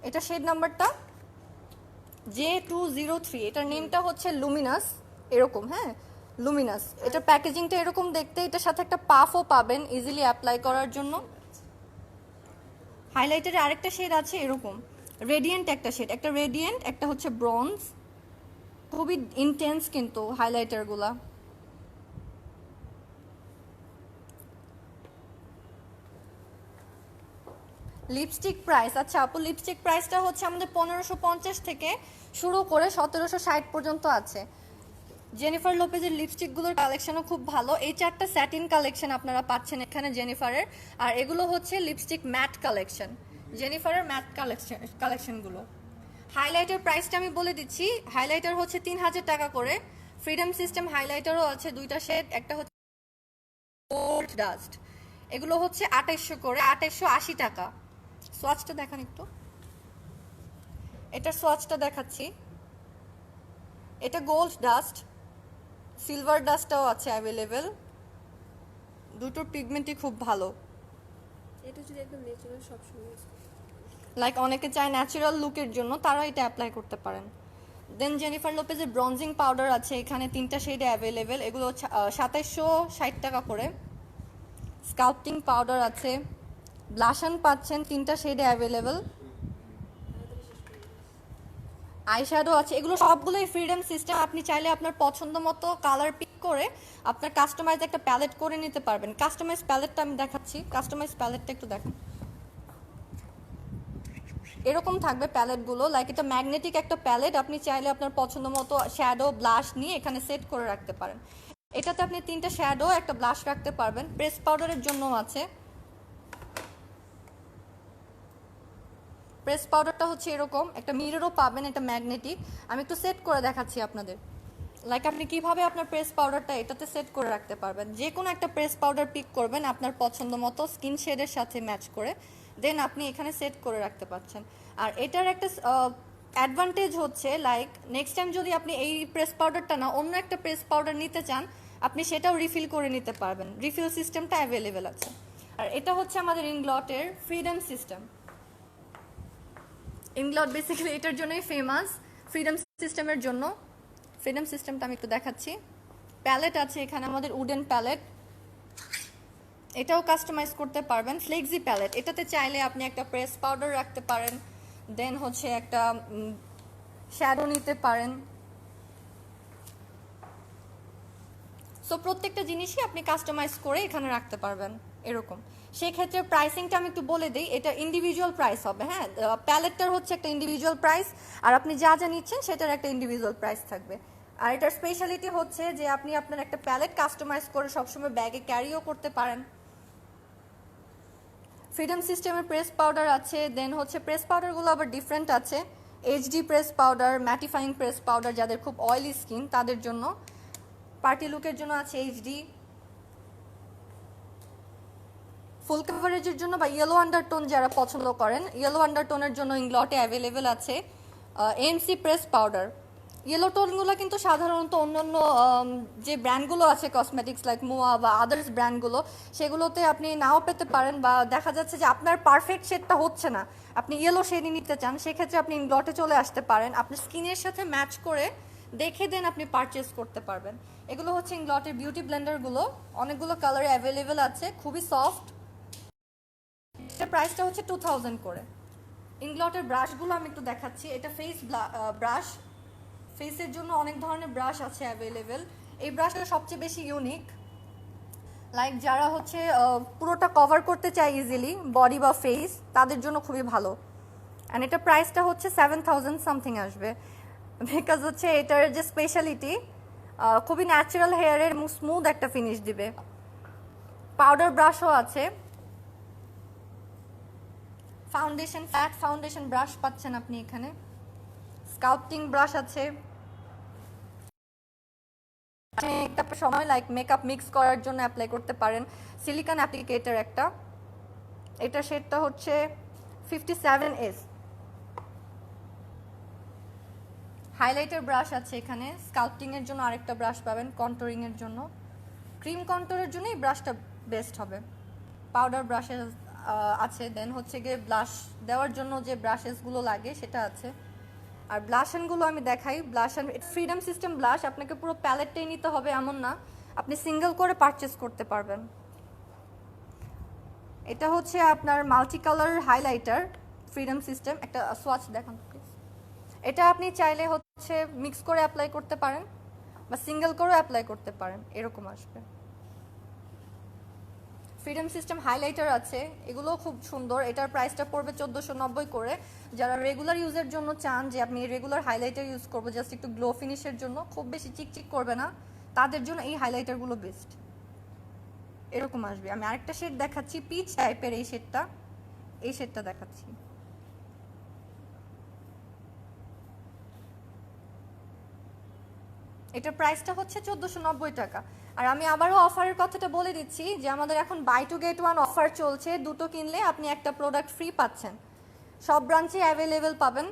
এটা শেড নাম্বারটা J203। এটার নেমটা হচ্ছে লুমিনাস, এরকম, হ্যাঁ লুমিনাস। এটা প্যাকেজিংটা এরকম দেখতে, এটার সাথে একটা পাফও পাবেন ইজিলি অ্যাপ্লাই করার জন্য। হাইলাইটারে আরেকটা শেড আছে এরকম, রেডিয়েন্ট একটা শেড, একটা রেডিয়েন্ট একটা হচ্ছে ব্রঞ্জ, খুবই ইন্টেন্স কিন্তু হাইলাইটারগুলা। লিপস্টিক প্রাইস, আচ্ছা আপু লিপস্টিক প্রাইসটা হচ্ছে আমাদের 1550 থেকে শুরু করে 1760 পর্যন্ত আছে। জেনিফার লোপেজের লিপস্টিকগুলোর কালেকশনও খুব ভালো। এই চারটা স্যাটিন কালেকশন আপনারা পাচ্ছেন এখানে জেনিফারের, আর এগুলো হচ্ছে লিপস্টিক ম্যাট কালেকশন, জেনিফারের ম্যাট কালেকশনগুলো। হাইলাইটার প্রাইসটা আমি বলে দিচ্ছি, হাইলাইটার হচ্ছে 3000 টাকা করে। ফ্রিডম সিস্টেম হাইলাইটারও আছে দুইটা শেড, একটা হচ্ছে গোল্ড ডাস্ট, এগুলো হচ্ছে 2800 করে, 2880 টাকা। সোয়াচটা দেখান একটু, এটা সোয়াচটা দেখাচ্ছি, এটা গোল্ড ডাস্ট, সিলভার ডাস্টটাও আছে অ্যাভেলেবেল, দুটোর পিগমেন্টই খুব ভালো। এটা যদি একদম ন্যাচারাল সবসময় ইউজ করি, লাইক অনেকে চায় ন্যাচারাল লুকের জন্য, তারা এটা অ্যাপ্লাই করতে পারেন। দেন জেনিফার লোপেজের ব্রঞ্জিং পাউডার আছে এখানে তিনটা শেডে অ্যাভেলেবেল, এগুলো 2760 টাকা করে। স্কাল্পটিং পাউডার আছে, ব্লাশন পাচ্ছেন তিনটা শেডে অ্যাভেলেবেল, আইশ্যাডো আছে, এগুলো সবগুলোই ফ্রিডম সিস্টেম। আপনি চাইলে আপনার পছন্দ মতো কালার পিক করে আপনার কাস্টমাইজ একটা প্যালেট করে নিতে পারবেন। কাস্টমাইজ প্যালেটটা আমি দেখাচ্ছি, কাস্টমাইজ প্যালেটটা একটু দেখুন, এরকম থাকবে প্যালেটগুলো, লাইক এটা ম্যাগনেটিক একটা প্যালেট, আপনি চাইলে আপনার পছন্দ মতো শ্যাডো ব্লাশ নিয়ে এখানে সেট করে রাখতে পারেন। এটাতে আপনি তিনটা শ্যাডো একটা ব্লাশ রাখতে পারবেন। প্রেস পাউডারের জন্য আছে, প্রেস পাউডারটা হচ্ছে এরকম, একটা মিররও পাবেন, এটা ম্যাগনেটিক। আমি একটু সেট করে দেখাচ্ছি আপনাদের, লাইক আপনি কিভাবে আপনার প্রেস পাউডারটা এটাতে সেট করে রাখতে পারবেন। যে কোনো একটা প্রেস পাউডার পিক করবেন আপনার পছন্দ মতো স্কিন শেডের সাথে ম্যাচ করে, দেন আপনি এখানে সেট করে রাখতে পারছেন। আর এটার একটা অ্যাডভান্টেজ হচ্ছে লাইক নেক্সট টাইম যদি আপনি এই প্রেস পাউডারটা না অন্য একটা প্রেস পাউডার নিতে চান, আপনি সেটাও রিফিল করে নিতে পারবেন, রিফিল সিস্টেমটা অ্যাভেলেবেল আছে। আর এটা হচ্ছে আমাদের ইনগ্লটের ফ্রিডম সিস্টেম। ইনগ্লট বেসিক্যালি এটার জন্যই ফেমাস, ফ্রিডম সিস্টেমের জন্য। ফ্রিডম সিস্টেমটা আমি একটু দেখাচ্ছি। প্যালেট আছে এখানে আমাদের উডেন প্যালেট, এটাও কাস্টমাইজ করতে পারবেন। ফ্লেক্সি প্যালেট, এটাতে চাইলে আপনি একটা প্রেস পাউডার রাখতে পারেন, দেন হচ্ছে একটা শ্যাডো নিতে পারেন। সো প্রত্যেকটা জিনিসই আপনি কাস্টমাইজ করে এখানে রাখতে পারবেন এরকম। সেক্ষেত্রে প্রাইসিংটা আমি একটু বলে দিই, এটা ইন্ডিভিজুয়াল প্রাইস হবে। হ্যাঁ, প্যালেটটার হচ্ছে একটা ইন্ডিভিজুয়াল প্রাইস, আর আপনি যা যা নিচ্ছেন সেটার একটা ইন্ডিভিজুয়াল প্রাইস থাকবে। আর এটার স্পেশালিটি হচ্ছে যে আপনি আপনার একটা প্যালেট কাস্টমাইজ করে সবসময় ব্যাগে ক্যারিও করতে পারেন। ফ্রিডম সিস্টেমের প্রেস পাউডার আছে, দেন হচ্ছে প্রেস পাউডারগুলো আবার ডিফারেন্ট আছে। HD press powder, mattifying press powder, যাদের খুব অয়েলি স্কিন তাদের জন্য। পার্টি লুকের জন্য আছে এইচডি। ফুল কাভারেজের জন্য বা ইয়েলো আন্ডারটোন যারা পছন্দ করেন, ইয়েলো আন্ডারটোনের জন্য ইংলটে অ্যাভেলেবেল আছে এএমসি প্রেস পাউডার। ইয়েলো টোনগুলো কিন্তু সাধারণত অন্যান্য যে ব্র্যান্ডগুলো আছে কসমেটিক্স লাইক মোয়া বা আদার্স ব্র্যান্ডগুলো, সেগুলোতে আপনি নাও পেতে পারেন, বা দেখা যাচ্ছে যে আপনার পারফেক্ট শেডটা হচ্ছে না, আপনি ইয়েলো শেডই নিতে চান, সেক্ষেত্রে আপনি ইংলটে চলে আসতে পারেন। আপনার স্কিনের সাথে ম্যাচ করে দেখে দেন আপনি পারচেস করতে পারবেন। এগুলো হচ্ছে ইংলটের বিউটি ব্লেন্ডারগুলো, অনেকগুলো কালারে অ্যাভেলেবেল আছে, খুবই সফট। এটার প্রাইসটা হচ্ছে 2000 করে। ইংলটের ব্রাশগুলো আমি একটু দেখাচ্ছি। এটা ফেস ব্রাশ, ফেসের জন্য অনেক ধরনের ব্রাশ আছে অ্যাভেলেবেল। এই ব্রাশটা সবচেয়ে বেশি ইউনিক, লাইক যারা হচ্ছে পুরোটা কভার করতে চায় ইজিলি বডি বা ফেস, তাদের জন্য খুবই ভালো। অ্যান্ড এটা প্রাইসটা হচ্ছে 7000 সামথিং আসবে, বিকজ হচ্ছে এটার যে স্পেশালিটি খুবই ন্যাচারাল হেয়ারের স্মুথ একটা ফিনিশ দিবে। পাউডার ব্রাশও আছে, ফাউন্ডেশন ফ্ল্যাট ফাউন্ডেশন ব্রাশ পাচ্ছেন আপনি এখানে। স্কাল্পটিং ব্রাশ আছে, একটা সময় লাইক মেকআপ মিক্স করার জন্য অ্যাপ্লাই করতে পারেন। সিলিকন অ্যাপ্লিকেটর একটা, এটা শেডটা হচ্ছে 57S। হাইলাইটার ব্রাশ আছে এখানে, স্কাল্পটিং এর জন্য আরেকটা ব্রাশ পাবেন, কন্টুরিং এর জন্য। ক্রিম কন্টুরের জন্য এই ব্রাশটা বেস্ট হবে। পাউডার ব্রাশেস আছে, দেন হচ্ছে গিয়ে ব্লাশ দেওয়ার জন্য যে ব্রাশেসগুলো লাগে সেটা আছে। আর ব্লাশনগুলো আমি দেখাই। ব্লাশন ফ্রিডম সিস্টেম ব্লাশ, আপনাকে পুরো প্যালেটটাই নিতে হবে এমন না, আপনি সিঙ্গেল করে পারচেস করতে পারবেন। এটা হচ্ছে আপনার multi colour highlighter freedom system, একটা সোয়াচ দেখান প্লিজ। এটা আপনি চাইলে হচ্ছে মিক্স করে অ্যাপ্লাই করতে পারেন বা সিঙ্গেল করে অ্যাপ্লাই করতে পারেন, এরকম আসবে। ফ্রিডম সিস্টেম হাইলাইটার আছে, এগুলোও খুব সুন্দর। এটার প্রাইসটা পড়বে 1490 করে। যারা রেগুলার ইউজের জন্য চান যে আপনি রেগুলার হাইলাইটার ইউজ করবো জাস্ট একটু গ্লো ফিনিশের জন্য, খুব বেশি চিকচিক করবে না, তাদের জন্য এই হাইলাইটারগুলো বেস্ট। এরকম আসবে। আমি আরেকটা শেড দেখাচ্ছি, পিচ টাইপের এই শেডটা, এই শেডটা দেখাচ্ছি। এটার প্রাইসটা হচ্ছে 1490 টাকা। আর আমি আবারও অফারের কথাটা বলে দিচ্ছি যে আমাদের এখন buy two get one offer চলছে, দুটো কিনলে আপনি একটা প্রোডাক্ট ফ্রি পাচ্ছেন। সব ব্রাঞ্চে অ্যাভেলেবেল পাবেন।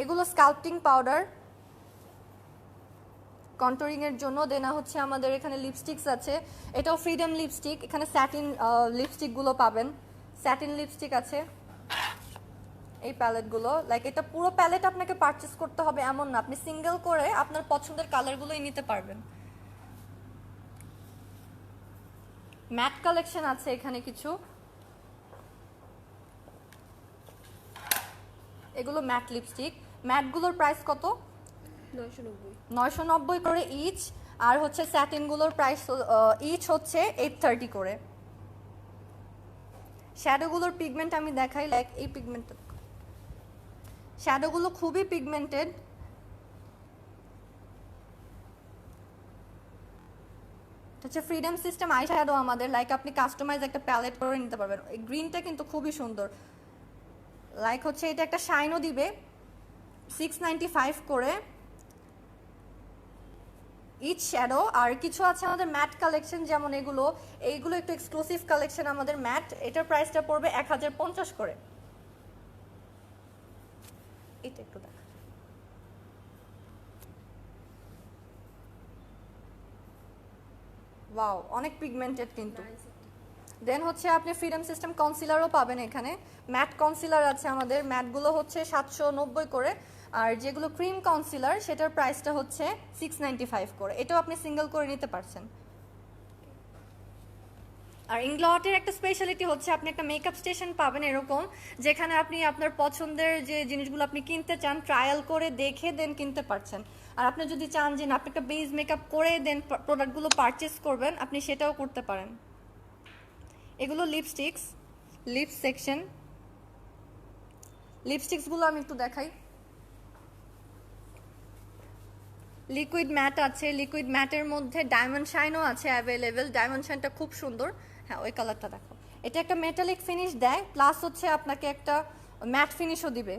এগুলো স্কাল্পটিং পাউডার কন্টুরিং এর জন্য। দেনা হচ্ছে আমাদের এখানে লিপস্টিক্স আছে, এটাও ফ্রিডম লিপস্টিক, এখানে স্যাটিন লিপস্টিকগুলো পাবেন, স্যাটিন লিপস্টিক আছে। এই প্যালেটগুলো লাইক এটা পুরো প্যালেট আপনাকে পারচেস করতে হবে এমন না, আপনি সিঙ্গেল করে আপনার পছন্দের কালারগুলোই নিতে পারবেন। ম্যাট কালেকশন আছে এখানে কিছু, এগুলো ম্যাট লিপস্টিক। ম্যাটগুলোর প্রাইস কত? 990 করে ইচ। আর হচ্ছে স্যাটিনগুলোর প্রাইস ইচ হচ্ছে 830 করে। শ্যাডোগুলোর পিগমেন্ট আমি দেখাই, লাইক এই পিগমেন্ট, শ্যাডোগুলো খুবই পিগমেন্টেড। হচ্ছে ফ্রিডম সিস্টেম আই শ্যাডো আমাদের, লাইক আপনি কাস্টমাইজ একটা প্যালেট করে নিতে পারবেন। এই গ্রিনটা কিন্তু খুবই সুন্দর, লাইক হচ্ছে এটা একটা শাইনও দিবে। 695 করে ইচ শ্যাডো। আর কিছু আছে আমাদের ম্যাট কালেকশন, যেমন এগুলো, এইগুলো একটু এক্সক্লুসিভ কালেকশন আমাদের ম্যাট, এটার প্রাইসটা পড়বে 1050 করে। এটা একটু দেখা, ওয়াও অনেক পিগমেন্টেড কিন্তু, দেন হচ্ছে আপনি ফ্রিডম সিস্টেম কনসিলারও পাবেন এখানে। ম্যাট কনসিলার আছে আমাদের, ম্যাটগুলো হচ্ছে 790 করে, আর যেগুলো ক্রিম কনসিলার সেটার প্রাইসটা হচ্ছে 695 করে। এটাও আপনি সিঙ্গেল করে নিতে পারছেন। আর ইংলটের একটা স্পেশালিটি হচ্ছে আপনি একটা মেকআপ স্টেশন পাবেন এরকম, যেখানে আপনি আপনার পছন্দের যে জিনিসগুলো আপনি কিনতে চান ট্রায়াল করে দেখে দেন কিনতে পারছেন। আর আপনি যদি চান যে না আপনি একটা বেস মেকআপ করে দেন প্রোডাক্টগুলো পারচেস করবেন, আপনি সেটাও করতে পারেন। এগুলো লিপস্টিক্স, লিপস সেকশন। লিপস্টিক্সগুলো আমি একটু দেখাই। লিকুইড ম্যাট আছে, লিকুইড ম্যাটের মধ্যে ডায়মন্ড শাইনও আছে অ্যাভেলেবেল। ডায়মন্ড শাইনটা খুব সুন্দর। হ্যাঁ, ওই কালারটা দেখো। এটা একটা মেটালিক ফিনিশ দেয়, প্লাস হচ্ছে আপনাকে একটা ম্যাট ফিনিশও দিবে।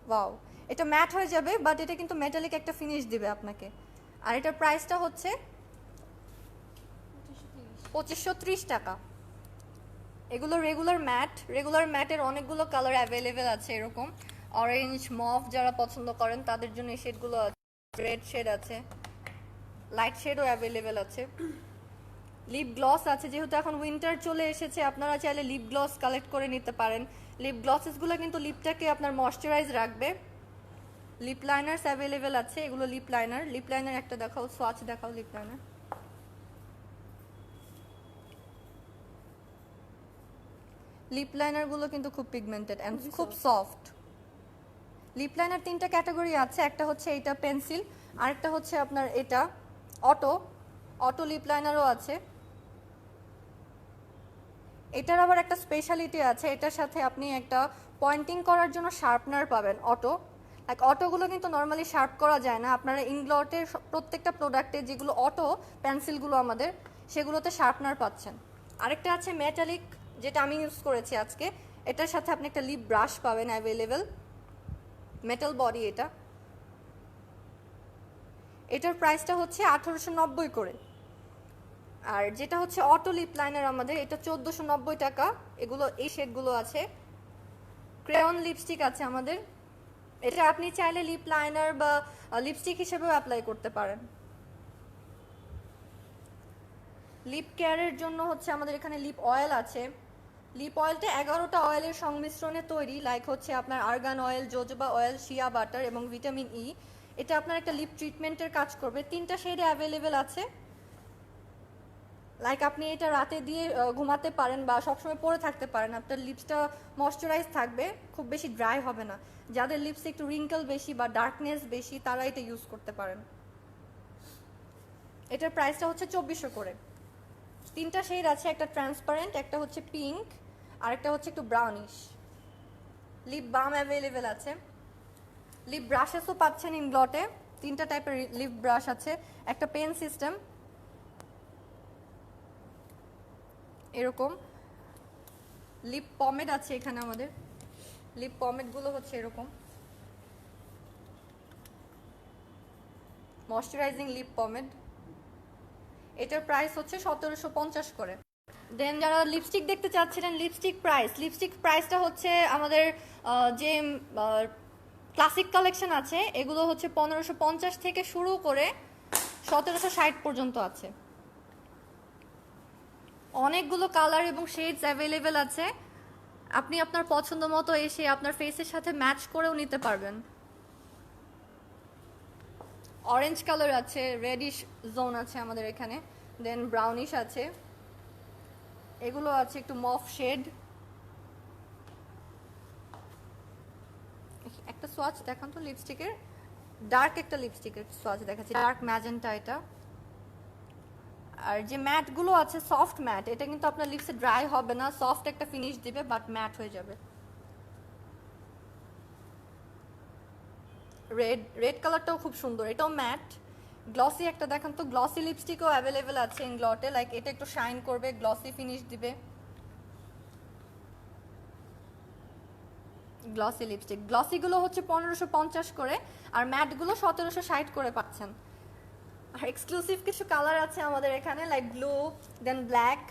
ওয়াও, এটা ম্যাট হয়ে যাবে বাট এটা কিন্তু মেটালিক একটা ফিনিশ দিবে আপনাকে। আর এটার প্রাইসটা হচ্ছে 2530 টাকা। এগুলো রেগুলার ম্যাট, রেগুলার ম্যাটের অনেকগুলো কালার অ্যাভেলেবেল আছে এরকম। অরেঞ্জ, মভ যারা পছন্দ করেন তাদের জন্য এই শেডগুলো আছে, রেড শেড আছে, লাইট শেডও অ্যাভেলেবেল আছে। লিপ গ্লস আছে, যেহেতু এখন উইন্টার চলে এসেছে আপনারা চাইলে লিপ গ্লস কালেক্ট করে নিতে পারেন। লিপ গ্লসেসগুলো কিন্তু লিপটাকে আপনার ময়শ্চারাইজ রাখবে। লিপ লাইনার্স অ্যাভেলেবেল আছে, এগুলো লিপ লাইনার। লিপ লাইনার একটা দেখাও, সোয়াচ দেখাও লিপ লাইনার। লিপ লাইনারগুলো কিন্তু খুব পিগমেন্টেড এন্ড খুব সফট। লিপ লাইনার তিনটা ক্যাটাগরি আছে, একটা হচ্ছে এটা পেন্সিল, আরেকটা হচ্ছে আপনার এটা অটো, অটো লিপ লাইনারও আছে। এটার আবার একটা স্পেশালিটি আছে, এটার সাথে আপনি একটা পয়েন্টিং করার জন্য শার্পনার পাবেন অটো। লাইক অটোগুলো কিন্তু নর্মালি শার্প করা যায় না, আপনারা ইংলটের প্রত্যেকটা প্রোডাক্টে যেগুলো অটো পেন্সিলগুলো আমাদের, সেগুলোতে শার্পনার পাচ্ছেন। আরেকটা আছে মেটালিক, যেটা আমি ইউজ করেছি আজকে। এটার সাথে আপনি একটা লিপ ব্রাশ পাবেন অ্যাভেলেবেল, মেটাল বডি এটা। এটার প্রাইসটা হচ্ছে 1890 করে। আর যেটা হচ্ছে অটো লিপ লাইনার আমাদের, এটা 1490 টাকা। এগুলো এই শেডগুলো আছে। ক্রেয়ন লিপস্টিক আছে আমাদের, এটা আপনি চাইলে লিপ লাইনার বা লিপস্টিক হিসেবেও অ্যাপ্লাই করতে পারেন। লিপ কেয়ারের জন্য হচ্ছে আমাদের এখানে লিপ অয়েল আছে। লিপ অয়েলটা 11টা অয়েলের সংমিশ্রণে তৈরি, লাইক হচ্ছে আপনার argan oil, jojoba oil, shea butter এবং ভিটামিন ই। এটা আপনার একটা লিপ ট্রিটমেন্টের কাজ করবে। 3টা শেডে অ্যাভেলেবেল আছে। লাইক আপনি এটা রাতে দিয়ে ঘুমাতে পারেন বা সবসময় পরে থাকতে পারেন, আপনার লিপসটা ময়শ্চারাইজ থাকবে, খুব বেশি ড্রাই হবে না। যাদের লিপসে একটু রিঙ্কেল বেশি বা ডার্কনেস বেশি তারা এটা ইউজ করতে পারেন। এটার প্রাইসটা হচ্ছে 2400 করে। 3টা শেড আছে, একটা ট্রান্সপারেন্ট, একটা হচ্ছে পিঙ্ক, আর একটা হচ্ছে একটু ব্রাউনিশ। লিপ বাম অ্যাভেলেবেল আছে। লিপ ব্রাশেসও পাচ্ছেন ইনগ্লটে। 3টা টাইপের লিপ ব্রাশ আছে, একটা পেন সিস্টেম এরকম। লিপ পমেড আছে এখানে আমাদের। লিপ পমেডগুলো হচ্ছে এরকম ময়শ্চারাইজিং লিপ পমেড। এটার প্রাইস হচ্ছে 1750 করে। দেন যারা লিপস্টিক দেখতে চাচ্ছিলেন, লিপস্টিক প্রাইসটা হচ্ছে আমাদের যে ক্লাসিক কালেকশন আছে এগুলো হচ্ছে 1550 থেকে শুরু করে 1760 পর্যন্ত আছে। অনেকগুলো কালার এবং শেডস অ্যাভেলেবেল আছে, আপনি আপনার পছন্দ মতো এসে আপনার ফেসের সাথে ম্যাচ করেও নিতে পারবেন। অরেঞ্জ কালার আছে, রেডিশ জোন আছে আমাদের এখানে, দেন ব্রাউনিশ আছে, এগুলো আছে একটু মফ শেড। একটা সোয়াচ দেখান তো লিপস্টিকের, ডার্ক একটা লিপস্টিকের সোয়াচ দেখাচ্ছি, ডার্ক ম্যাজেন্টা এটা। আর যে ম্যাটগুলো আছে সফট ম্যাট, এটা কিন্তু আপনার লিপসে ড্রাই হবে না, সফট একটা ফিনিশ দিবে বাট ম্যাট হয়ে যাবে। রেড কালারটাও খুব সুন্দর, এটাও ম্যাট। গ্লসি একটা দেখান তো, গ্লসি লিপস্টিকও অ্যাভেলেবেল আছে ইনগ্লটে, লাইক এটা একটু শাইন করবে, গ্লসি ফিনিশ দিবে। গ্লসি লিপস্টিক, গ্লসিগুলো হচ্ছে 1550 করে, আর ম্যাটগুলো 1760 করে পাচ্ছেন। আর এক্সক্লুসিভ কিছু কালার আছে আমাদের এখানে, লাইক ব্লু, দেন ব্ল্যাক।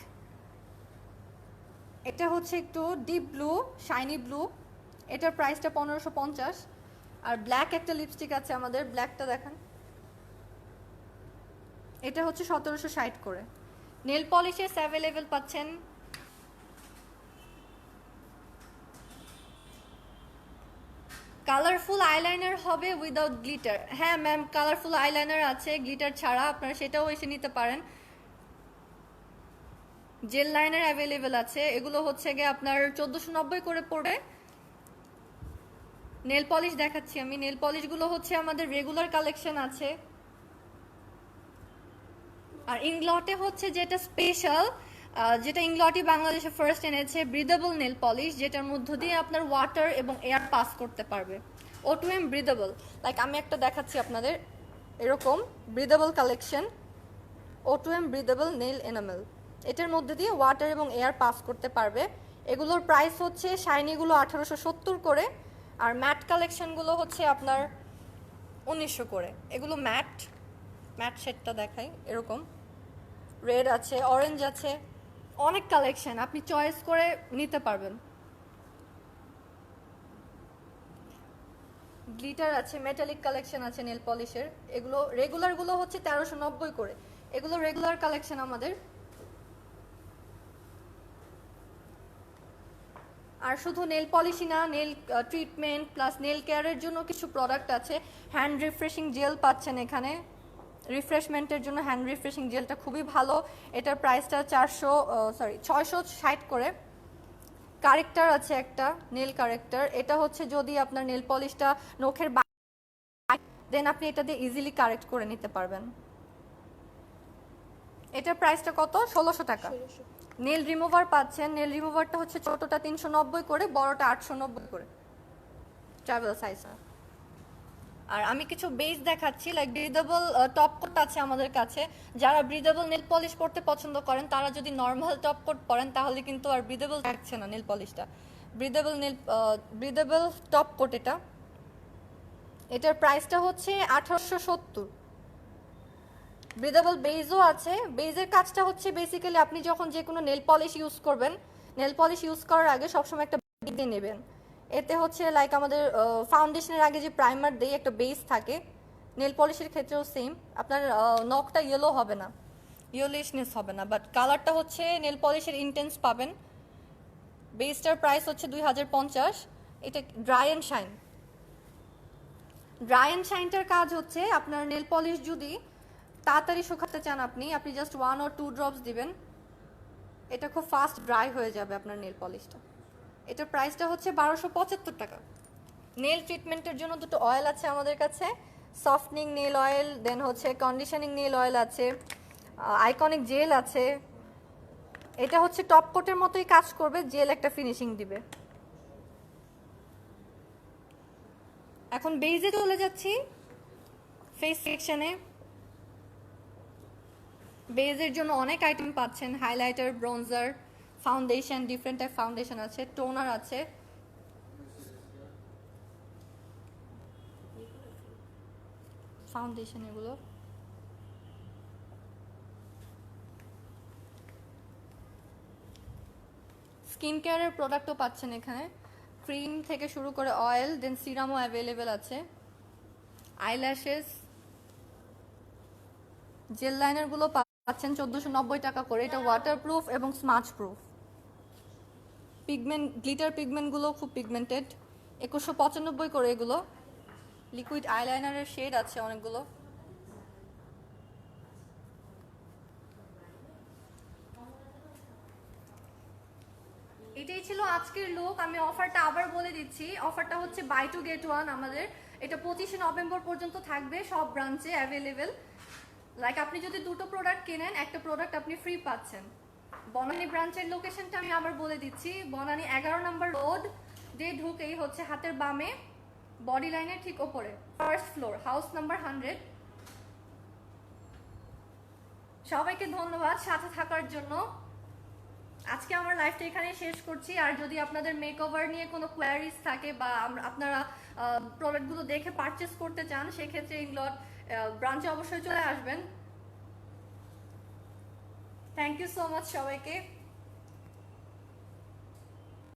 এটা হচ্ছে একটু ডিপ ব্লু, শাইনি ব্লু, এটার প্রাইসটা 1550। আর ব্ল্যাক একটা লিপস্টিক আছে আমাদের, ব্ল্যাকটা দেখান, এটা হচ্ছে 1760 করে। নেল পলিশেস অ্যাভেলেবেল পাচ্ছেন। কালারফুল আইলাইনার হবে উইদাউট গ্লিটার। হ্যাঁ ম্যাম, কালারফুল আইলাইনার আছে গ্লিটার ছাড়া, আপনারা সেটাও এসে নিতে পারেন। জেল লাইনার অ্যাভেলেবেল আছে, এগুলো হচ্ছে গিয়ে আপনার 1490 করে পড়বে। নেল পলিশ দেখাচ্ছি আমি, নেল পলিশগুলো হচ্ছে আমাদের রেগুলার কালেকশন আছে। আর ইংলটে হচ্ছে যেটা স্পেশাল, যেটা ইংলটই বাংলাদেশে ফার্স্ট এনেছে, ব্রিদেবল নেল পলিশ, যেটার মধ্য দিয়ে আপনার ওয়াটার এবং এয়ার পাস করতে পারবে। O2M ব্রিদেবল, লাইক আমি একটা দেখাচ্ছি আপনাদের, এরকম breathable collection, O2M breathable nail enamel, এটার মধ্যে দিয়ে ওয়াটার এবং এয়ার পাস করতে পারবে। এগুলোর প্রাইস হচ্ছে শাইনিগুলো 1870 করে, আর ম্যাট কালেকশনগুলো হচ্ছে আপনার 1900 করে। এগুলো ম্যাট, ম্যাট শেডটা দেখাই, এরকম রেড আছে, অরেঞ্জ আছে, অনেক কালেকশন, আপনি চয়েস করে নিতে পারবেন। গ্লিটার আছে, মেটালিক কালেকশন আছে নেল পলিশের, এগুলো রেগুলারগুলো হচ্ছে 1390 করে, এগুলো রেগুলার কালেকশন আমাদের। আর শুধু নেল পলিশই না, নেল ট্রিটমেন্ট প্লাস নেল কেয়ারের জন্য কিছু প্রোডাক্ট আছে। হ্যান্ড রিফ্রেশিং জেল পাচ্ছেন এখানে, রিফ্রেশমেন্টের জন্য হ্যান্ড রিফ্রেশিং জেলটা খুবই ভালো, এটার প্রাইসটা 660 করে। কারেক্টার আছে একটা, নেল কারেক্টার, এটা হচ্ছে যদি আপনার নেল পলিশটা নখের দেন আপনি এটা দিয়ে ইজিলি কারেক্ট করে নিতে পারবেন। এটার প্রাইসটা কত? 1600 টাকা। 1600। নেল রিমুভার পাচ্ছেন, নেল রিমুভারটা হচ্ছে ছোটটা 390 করে, বড়টা 890 করে, ট্রাভেল সাইজ। আর আমি কিছু বেস দেখাচ্ছি, লাইক ব্রিদেবল টপ কোট আছে আমাদের কাছে। যারা ব্রিদেবল নেল পলিশ পরতে পছন্দ করেন তারা যদি নর্মাল টপ কোট পরেন তাহলে কিন্তু আর ব্রিদেবল থাকছে না নেল পলিশটা। ব্রিদেবল টপ কোট এটা, এটার প্রাইসটা হচ্ছে 1870। ব্রিদেবল বেজও আছে, বেজের কাজটা হচ্ছে বেসিক্যালি আপনি যখন যে কোনো নেল পলিশ ইউজ করবেন, নেল পলিশ ইউজ করার আগে সবসময় একটা বেজ দিয়ে নেবেন। এতে হচ্ছে লাইক আমাদের ফাউন্ডেশনের আগে যে প্রাইমার দেই একটা বেস থাকে, নেল পলিশের ক্ষেত্রেও সেম, আপনার নখটা ইয়েলো হবে না, ইয়েলোইশনেস হবে না, বাট কালারটা হচ্ছে নেল পলিশের ইন্টেন্স পাবেন। বেসটার প্রাইস হচ্ছে 2050। এটা dry and shine. Dry and শাইনটার কাজ হচ্ছে আপনার নেল পলিশ যদি তাড়াতাড়ি শুকাতে চান আপনি জাস্ট 1 or 2 ড্রপস দিবেন, এটা খুব ফাস্ট ড্রাই হয়ে যাবে আপনার নেল পলিশটা। এটার প্রাইসটা হচ্ছে 1275 টাকা। নেল ট্রিটমেন্টের জন্য দুটো অয়েল আছে আমাদের কাছে, সফটনিং নেল অয়েল, দেন হচ্ছে কন্ডিশনিং নেল অয়েল আছে, আইকনিক জেল আছে। এটা হচ্ছে টপ কোটের মতোই কাজ করবে, জেল একটা ফিনিশিং দিবে। এখন বেজে চলে যাচ্ছি, ফেস সেকশনে। বেজের জন্য অনেক আইটেম পাচ্ছেন, highlighter, bronzer, foundation, different type foundation আছে, টোনার আছে, ফাউন্ডেশন এগুলো। স্কিন কেয়ারের প্রোডাক্টও পাচ্ছেন এখানে, ক্রিম থেকে শুরু করে অয়েল, দেন সিরামও অ্যাভেলেবেল আছে। আইল্যাশেস, জেল লাইনারগুলো পাচ্ছেন 1490 টাকা করে, এটা ওয়াটারপ্রুফ এবং স্মাচ প্রুফ। পিগমেন্ট, গ্লিটার পিগমেন্টগুলো খুব পিগমেন্টেড, 2195 করে এগুলো। লিকুইড আইলাইনারের শেড আছে অনেকগুলো। এটাই ছিল আজকের লুক। আমি অফারটা আবার বলে দিচ্ছি, অফারটা হচ্ছে বাই টু গেট ওয়ান আমাদের, এটা 25শে নভেম্বর পর্যন্ত থাকবে, সব ব্রাঞ্চে অ্যাভেলেবেল। লাইক আপনি যদি দুটো প্রোডাক্ট কেনেন একটা প্রোডাক্ট আপনি ফ্রি পাচ্ছেন। বনানী ব্রাঞ্চের লোকেশনটা আমি আবার বলে দিচ্ছি, বনানী 11 নম্বর রোড দিয়ে ঢুকেই হচ্ছে হাতের বামে, বডি লাইনের ঠিক ওপরে, ফার্স্ট ফ্লোর, হাউস নাম্বার 100। সবাইকে ধন্যবাদ সাথে থাকার জন্য। আজকে আমার লাইফটা এখানেই শেষ করছি। আর যদি আপনাদের মেকওভার নিয়ে কোনো কোয়ারিজ থাকে বা আপনারা প্রোডাক্টগুলো দেখে পারচেস করতে চান, সেক্ষেত্রে ইংলট ব্রাঞ্চে অবশ্যই চলে আসবেন। থ্যাংক ইউ সো মাচ সবাইকে।